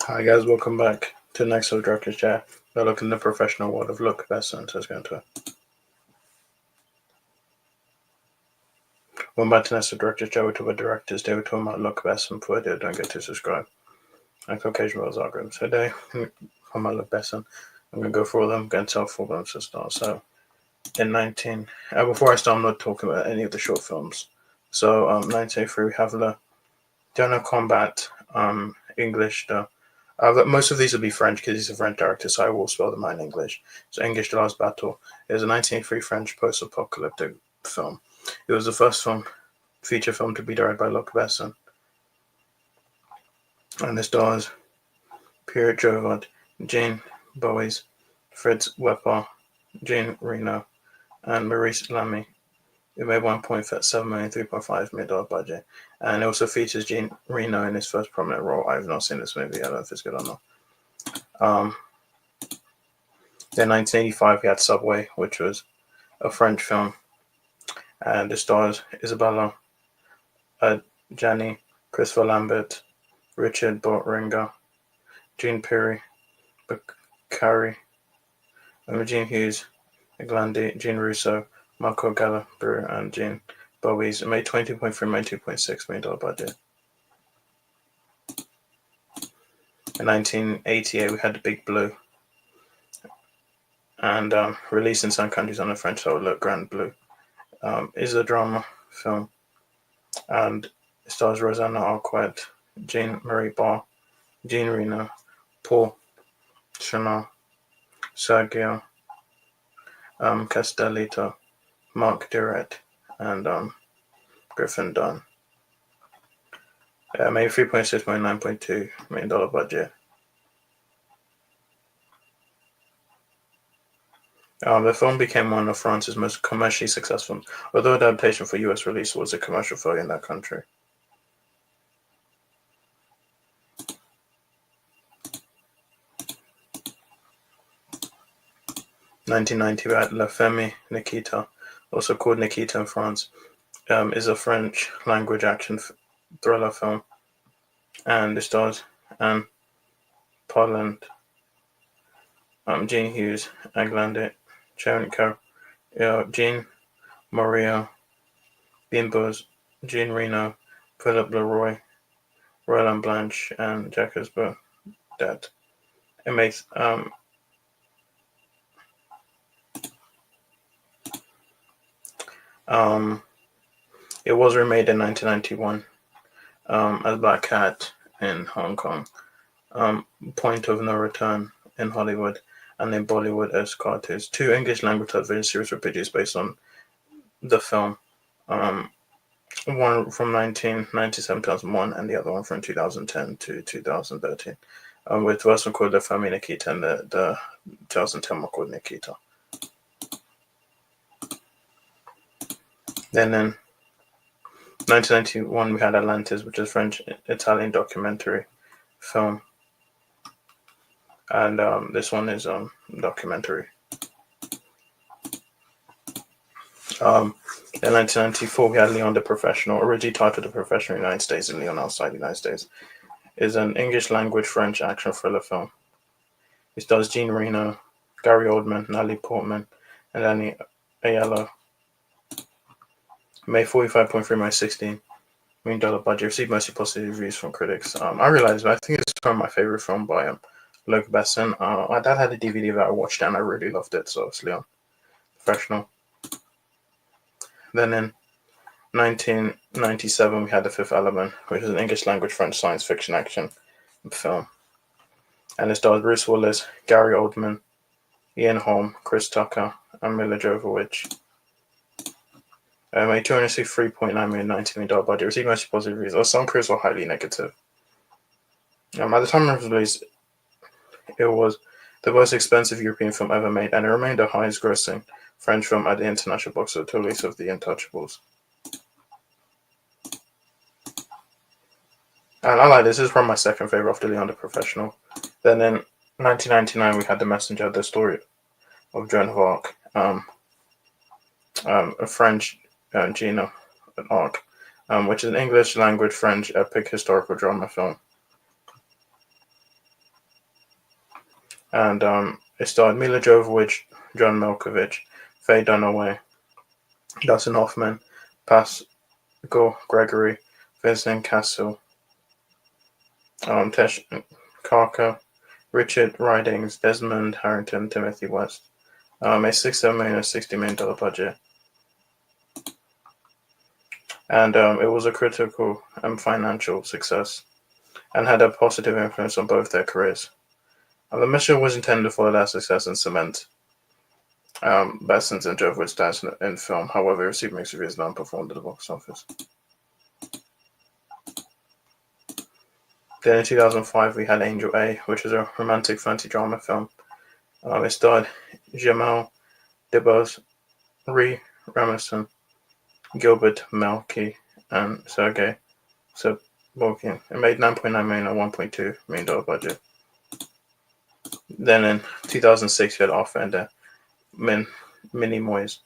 Hi guys, welcome back to the next Director's Chair. We're looking at the professional world of Luc Besson, so let's go into it. Welcome back to the next Director's Chair. We talk about directors. Today we're talking about Luc Besson. Before I do, don't get to subscribe. And Caucasian World's algorithm. So today, I'm talking about Luc Besson. I'm going to go through all of them. I'm going to tell 4 of them to start. So, before I start, I'm not talking about any of the short films. So, 1983, we have the Donner Combat, English, most of these will be French because he's a French director, so I will spell them out in English. So English The Last Battle is a 1983 French post-apocalyptic film. It was the first feature film to be directed by Luc Besson. And it stars Pierre Jovard, Jean Bois, Fritz Wepper, Jean Reno, and Maurice Lamy. It made $1.7 million, $3.5 million budget. And it also features Jean Reno in his first prominent role. I've not seen this movie. I don't know if it's good or not. Then 1985, we had Subway, which was a French film. And it stars Isabella Gianni, Christopher Lambert, Richard Bohringer, Jean Perry, Bakary, Jean Hughes, Glandi, Jean Russo, Marco Galabru, and Jean Bowies. It made $22.3 million, $2.6 million budget. In 1988, we had The Big Blue, and released in some countries on the French title, Le Grand Bleu. Is a drama film, and it stars Rosanna Arquette, Jean-Marie Barr, Jean Reno, Paul Chanel, Sergio Castellito, Mark Durrett, and Griffin Dunn. Made $3.6 million, $9.2 million budget. The film became one of France's most commercially successful films, although adaptation for US release was a commercial failure in that country. In 1990, we had La Femme Nikita, also called Nikita in France, is a French language action thriller film, and it stars Anne Parlant, Jean Hughes, Aglande, Sharon Carroll, Jean Moreau, Bimbos, Jean Reno, Philippe Leroy, Roland Blanche, and Jacques Baudet. It makes it was remade in 1991 as Black Cat in Hong Kong, Point of No Return in Hollywood, and in Bollywood as Cartoons. 2 English language television series were produced based on the film. One from 1997 2001, and the other one from 2010 to 2013. With the first one called La Femme Nikita, and the 2010 one called Nikita. Then in 1991, we had Atlantis, which is a French-Italian documentary film. And this one is documentary. In 1994, we had Leon the Professional, originally titled The Professional in the United States and Leon Outside the United States. Is an English-language French action thriller film. It stars Jean Reno, Gary Oldman, Natalie Portman, and Danny Aiello. Made $45.3 million, $16 million budget. Received mostly positive reviews from critics. I realized, I think it's one of my favorite films by Luc Besson. My dad had a DVD that I watched and I really loved it, so it's Leon Professional. Then in 1997, we had The Fifth Element, which is an English-language French science fiction action film. And it stars Bruce Willis, Gary Oldman, Ian Holm, Chris Tucker, and Mila Jovovich. Made $263.9 million, $19 million budget. Received mostly positive reviews. Some critics were highly negative. At the time of release, it was the most expensive European film ever made, and it remained the highest-grossing French film at the international box office, to release of The Untouchables. And I like this. This is probably my second favorite after Leon the Professional. Then in 1999, we had The Messenger, the story of Joan of Arc, a French Jeanne d'Arc, which is an English language French epic historical drama film. And it starred Mila Jovovich, John Malkovich, Faye Dunaway, Dustin Hoffman, Pascal Gregory, Vincent Cassel, Tesh Carker, Richard Ridings, Desmond Harrington, Timothy West. A $67 million and $60 million budget. And it was a critical and financial success and had a positive influence on both their careers. The mission was intended to follow that success and cement Besson's and Jovovich's status in film. However, it received mixed reviews and underperformed at the box office. Then in 2005, we had Angel A, which is a romantic fantasy drama film. It starred Jamal Debose, Ree Ramazan, Gilbert Melki, and Sergei Subokin. It made $9.9 million on $1.2 million budget. Then in 2006, we had Arthur and the Minimoys.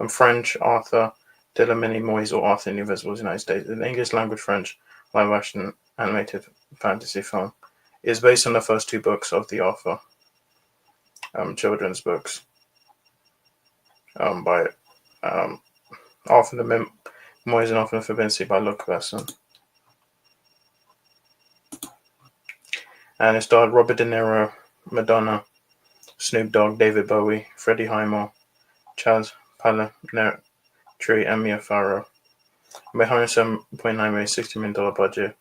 French Arthur de la Minimoys, or Arthur in the Invisible United States, an English language French live action animated fantasy film. It is based on the first two books of the Arthur children's books by Arthur the Minimoys and Arthur the Forbidden Sea by Luc Besson. And it starred Robert De Niro, Madonna, Snoop Dogg, David Bowie, Freddie Highmore, Chaz Palminteri, and Mia Farrow. Made $107.9 million, $60 million budget.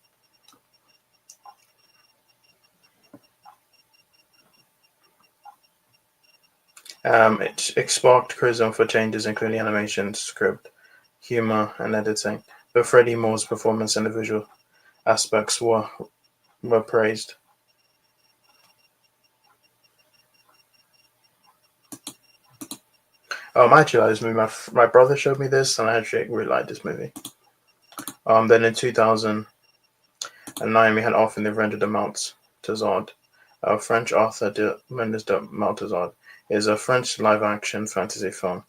It sparked criticism for changes, including animation, script, humor, and editing. But Freddie Moore's performance and the visual aspects were praised. Actually, I like this movie. My brother showed me this, and I actually really liked this movie. Then in 2009, we had Arthur and the Revenge of the Maltesard. French Arthur de Mendes de Maltesard is a French live-action fantasy film.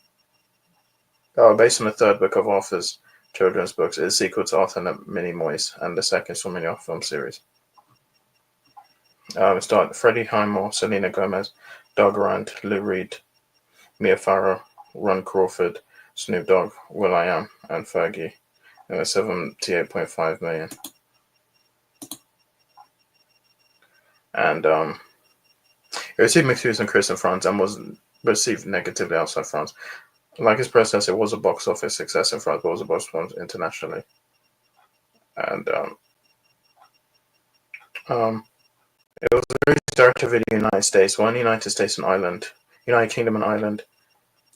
Based on the third book of Arthur's children's books, it is a sequel to Arthur and the Minimoys, and the second film in the Arthur film series. It starred Freddie Highmore, Selena Gomez, Doug Rand, Lou Reed, Mia Farrow, Ron Crawford, Snoop Dogg, will.i.am, and Fergie. It was $78.5 million. And it received mixed reviews and critics in France and was received negatively outside France. Like its predecessor, it was a box office success in France, but was a box office internationally. And it was released direct to video in the United States, well, in the United States and Ireland, United Kingdom and Ireland.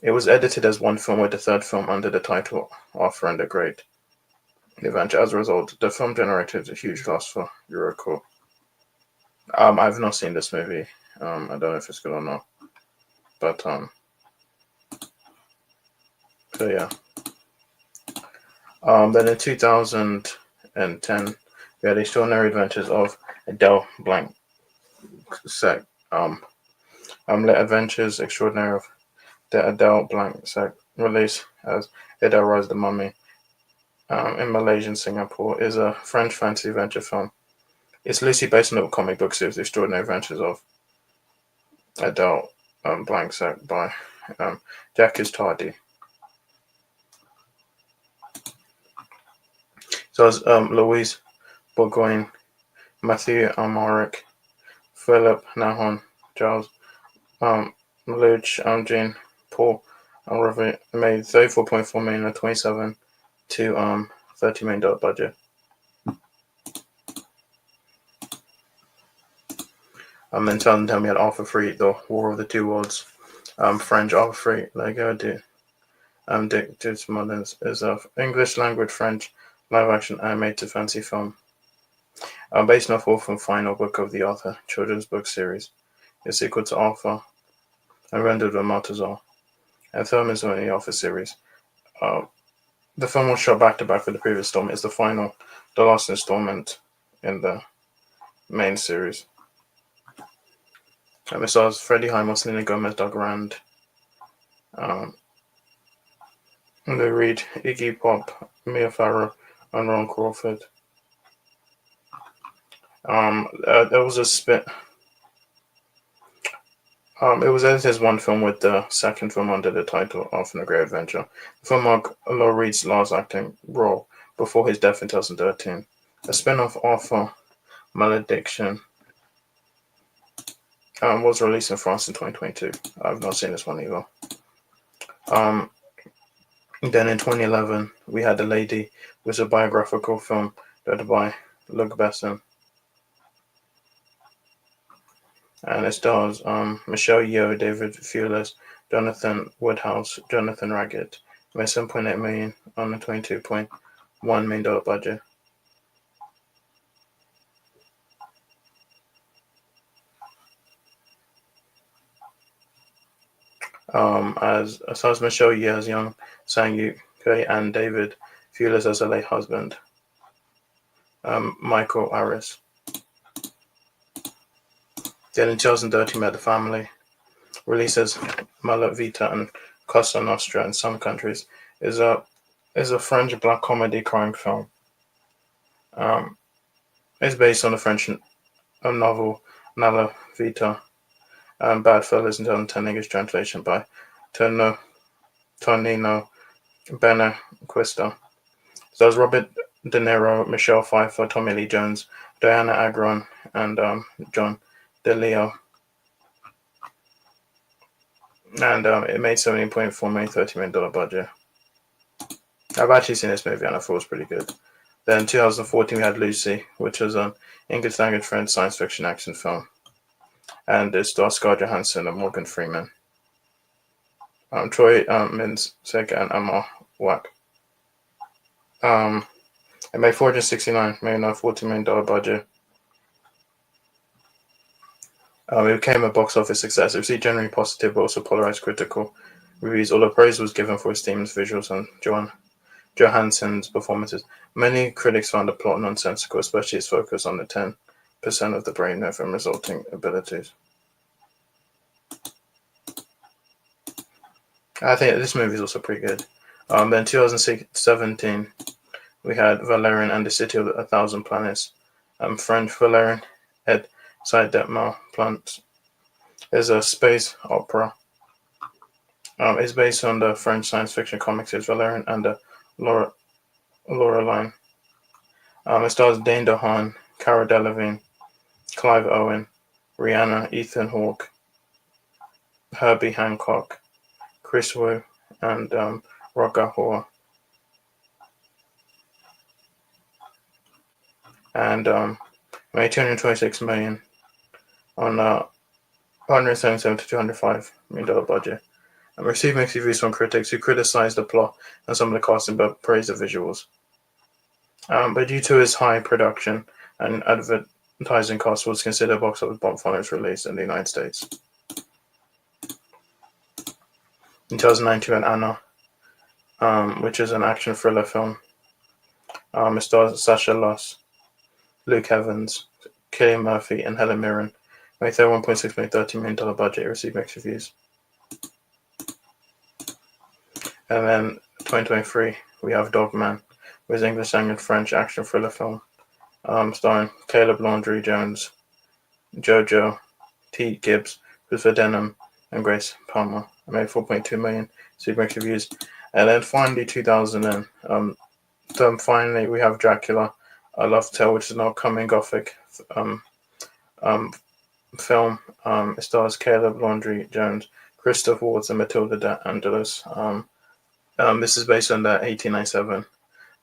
It was edited as one film, with the third film under the title Arthur and the Great Adventure. As a result, the film generated a huge loss for Eurocorp. I've not seen this movie. I don't know if it's good or not. But so yeah. Then in 2010, we had Extraordinary Adventures of Adele Blank Sec. Adventures Extraordinary of the Adele Blank Sec, released as Adele Rise the Mummy in Malaysia and Singapore, is a French fantasy adventure film. It's loosely based on the comic book series The Extraordinary Adventures of Adele Blank Sec by Jacques Tardy. So as Louise Bourgoin, Matthew Almaric, Philip Nahon, Charles Maluch, Jean Paul Ravi made $34.4 million and $27 to $30 million budget. In 2010, we had Arthur Free, The War of the Two Worlds. French Arthur Free, Lego de Dick Moderns is an English language French live action animated fantasy film. Based on the fourth and final book of the Arthur children's book series. It's equal to Arthur and rendered by Maltesard. And film is in the Arthur series. The film was shot back to back with the previous installment. It's the last installment in the main series. It stars Freddie Highmore, Selena Gomez, Doug Rand, Lou Reed, Iggy Pop, Mia Farrow, and Ron Crawford. There was a spin. It was edited as one film with the second film under the title Arthur and the Great Adventure. The film marked Law Reed's last acting role before his death in 2013. A spin-off, Arthur Malediction, was released in France in 2022. I've not seen this one either. Um, then in 2011, we had The Lady, which was a biographical film directed by Luc Besson. And it stars Michelle Yeoh, David Thewlis, Jonathan Woodhouse, Jonathan Raggett. Made $7.8 million on a $22.1 million budget. As stars Michelle Yeoh as young Sang-Yu and David Thewlis as her late husband, Michael Aris. Then in 2013, met the family. Releases Malita and Cosa Nostra in some countries. Is a French black comedy crime film. It's based on the French novel Nala Vita, Badfellas in 2010 English translation by Tonino Benacquista. Stars Robert De Niro, Michelle Pfeiffer, Tommy Lee Jones, Diana Agron, and John DeLeo. And it made $17.4 million, $30 million budget. I've actually seen this movie and I thought it was pretty good. Then in 2014 we had Lucy, which was an English language French science fiction action film. And it stars Scarlett Johansson and Morgan Freeman. Troy Mintz-Sega and Emma Wack. It made $469 million on a $40 million budget. It became a box office success. It received generally positive but also polarized critical reviews, although praise was given for its themes, visuals, and Johansson's performances. Many critics found the plot nonsensical, especially its focus on the 10% of the brain nerve and resulting abilities. I think this movie is also pretty good. Then 2017, we had Valerian and the City of 1,000 Planets. French Valerian et Saint-Detmar Plants is a space opera. It's based on the French science fiction comic series Valerian and the Laureline. It stars Dane DeHaan, Cara Delevingne, Clive Owen, Rihanna, Ethan Hawke, Herbie Hancock, Chris Wu, and Rutger Hauer. And made $226 million on a $177 to $205 million budget. And received mixed reviews from critics who criticized the plot and some of the casting but praised the visuals. But due to its high production and advertising costs, was considered a box office bomb following its release in the United States. In 2019, we had Anna, which is an action thriller film. It stars Sasha Luss, Luke Evans, Cillian Murphy, and Helen Mirren. Made $31.6 million, $30 million budget. It received mixed reviews. And then 2023, we have Dogman, which is an English language French action thriller film, starring Caleb Landry Jones, Jojo T. Gibbs, Christopher Denham, and Grace Palmer. It made $4.2 million, received mixed reviews. And then finally, 2000, finally we have Dracula, A Love Tale, which is an upcoming gothic film. It stars Caleb Landry Jones, Christoph Waltz, and Matilda de Angelis. This is based on the 1897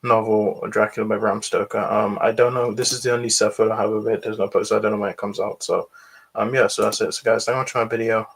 novel Dracula by Bram Stoker. I don't know. This is the only set photo I have of it. There's no post. So I don't know when it comes out. So, yeah. So that's it. So, guys, thank you for watching my video.